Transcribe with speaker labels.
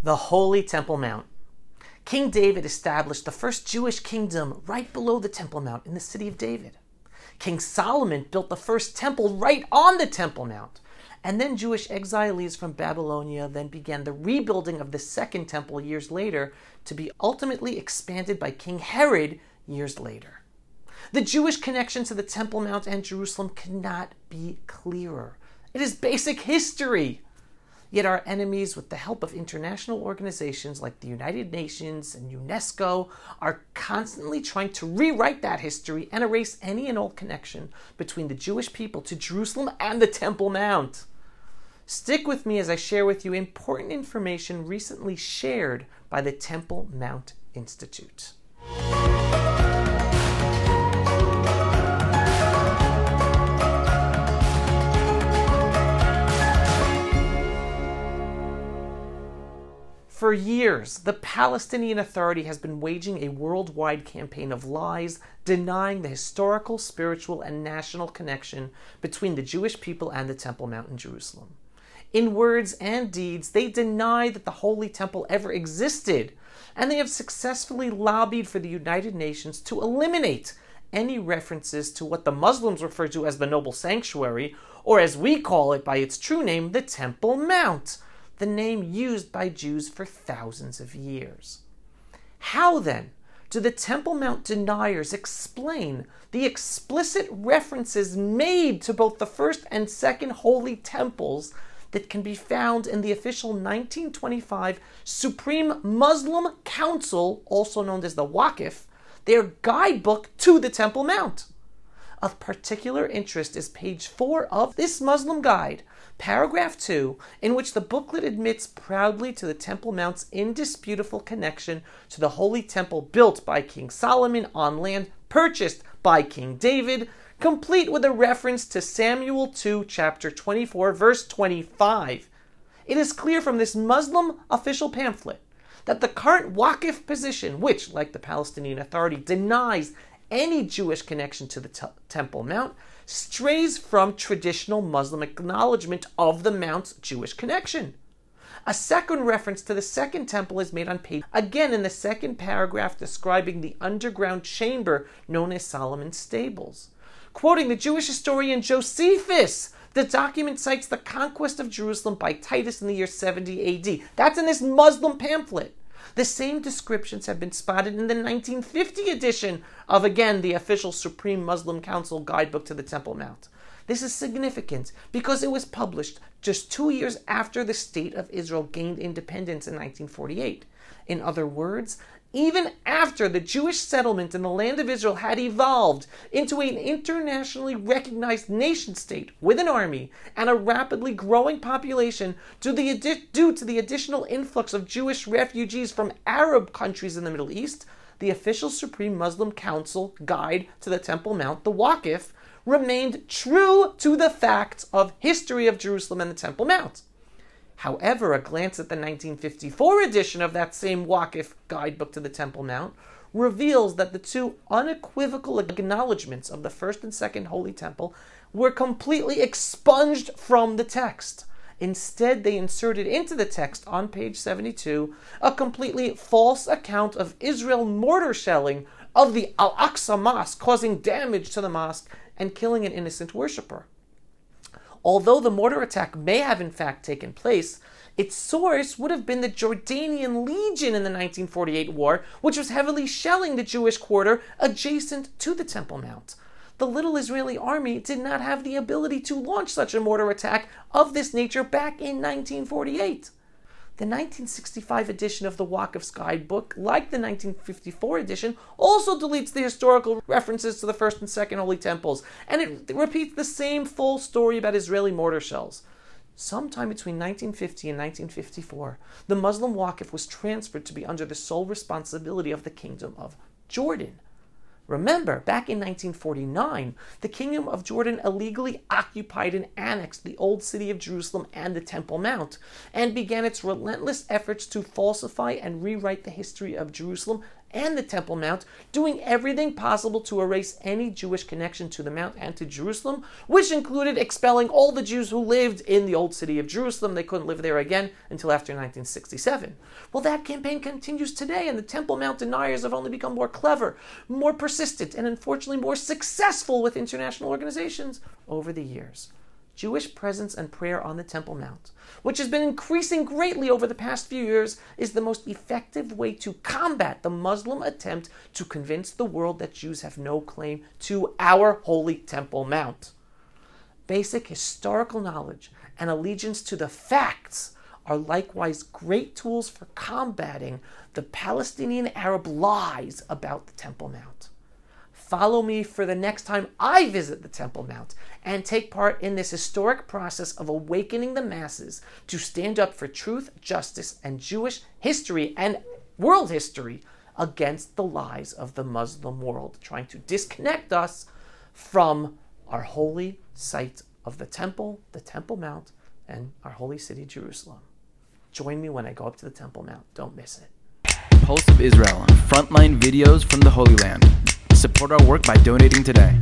Speaker 1: The Holy Temple Mount. King David established the first Jewish kingdom right below the Temple Mount in the city of David. King Solomon built the first temple right on the Temple Mount. And then Jewish exilees from Babylonia then began the rebuilding of the second temple years later, to be ultimately expanded by King Herod years later. The Jewish connection to the Temple Mount and Jerusalem cannot be clearer. It is basic history. Yet our enemies, with the help of international organizations like the United Nations and UNESCO, are constantly trying to rewrite that history and erase any and all connection between the Jewish people to Jerusalem and the Temple Mount. Stick with me as I share with you important information recently shared by the Temple Mount Institute. For years, the Palestinian Authority has been waging a worldwide campaign of lies, denying the historical, spiritual, and national connection between the Jewish people and the Temple Mount in Jerusalem. In words and deeds, they deny that the Holy Temple ever existed, and they have successfully lobbied for the United Nations to eliminate any references to what the Muslims refer to as the Noble Sanctuary, or as we call it by its true name, the Temple Mount, the name used by Jews for thousands of years. How then do the Temple Mount deniers explain the explicit references made to both the first and second holy temples that can be found in the official 1925 Supreme Muslim Council, also known as the Waqf, their guidebook to the Temple Mount? Of particular interest is page 4 of this Muslim guide, paragraph 2, in which the booklet admits proudly to the Temple Mount's indisputable connection to the Holy Temple built by King Solomon on land purchased by King David, complete with a reference to Samuel 2, chapter 24, verse 25. It is clear from this Muslim official pamphlet that the current Waqf position, which, like the Palestinian Authority, denies any Jewish connection to the Temple Mount, strays from traditional Muslim acknowledgement of the Mount's Jewish connection. A second reference to the second temple is made on page, again in the second paragraph describing the underground chamber known as Solomon's Stables. Quoting the Jewish historian Josephus, the document cites the conquest of Jerusalem by Titus in the year 70 AD. That's in this Muslim pamphlet. The same descriptions have been spotted in the 1950 edition of, again, the official Supreme Muslim Council guidebook to the Temple Mount. This is significant because it was published just 2 years after the State of Israel gained independence in 1948. In other words, even after the Jewish settlement in the land of Israel had evolved into an internationally recognized nation-state with an army and a rapidly growing population due to the additional influx of Jewish refugees from Arab countries in the Middle East, the official Supreme Muslim Council guide to the Temple Mount, the Waqf, remained true to the facts of history of Jerusalem and the Temple Mount. However, a glance at the 1954 edition of that same Waqf guidebook to the Temple Mount reveals that the two unequivocal acknowledgments of the first and second Holy Temple were completely expunged from the text. Instead, they inserted into the text on page 72 a completely false account of Israel mortar shelling of the Al-Aqsa Mosque, causing damage to the mosque and killing an innocent worshipper. Although the mortar attack may have in fact taken place, its source would have been the Jordanian Legion in the 1948 war, which was heavily shelling the Jewish quarter adjacent to the Temple Mount. The little Israeli army did not have the ability to launch such a mortar attack of this nature back in 1948. The 1965 edition of the Waqf's guidebook, like the 1954 edition, also deletes the historical references to the first and second holy temples, and it repeats the same full story about Israeli mortar shells. Sometime between 1950 and 1954, the Muslim Waqf was transferred to be under the sole responsibility of the Kingdom of Jordan. Remember, back in 1949, the Kingdom of Jordan illegally occupied and annexed the old city of Jerusalem and the Temple Mount, and began its relentless efforts to falsify and rewrite the history of Jerusalem and the Temple Mount, doing everything possible to erase any Jewish connection to the Mount and to Jerusalem, which included expelling all the Jews who lived in the old city of Jerusalem. They couldn't live there again until after 1967. Well, that campaign continues today, and the Temple Mount deniers have only become more clever, more persistent, and unfortunately more successful with international organizations over the years. Jewish presence and prayer on the Temple Mount, which has been increasing greatly over the past few years, is the most effective way to combat the Muslim attempt to convince the world that Jews have no claim to our holy Temple Mount. Basic historical knowledge and allegiance to the facts are likewise great tools for combating the Palestinian Arab lies about the Temple Mount. Follow me for the next time I visit the Temple Mount and take part in this historic process of awakening the masses to stand up for truth, justice, and Jewish history and world history against the lies of the Muslim world, trying to disconnect us from our holy site of the Temple Mount, and our holy city, Jerusalem. Join me when I go up to the Temple Mount. Don't miss it.
Speaker 2: Pulse of Israel, frontline videos from the Holy Land. Support our work by donating today.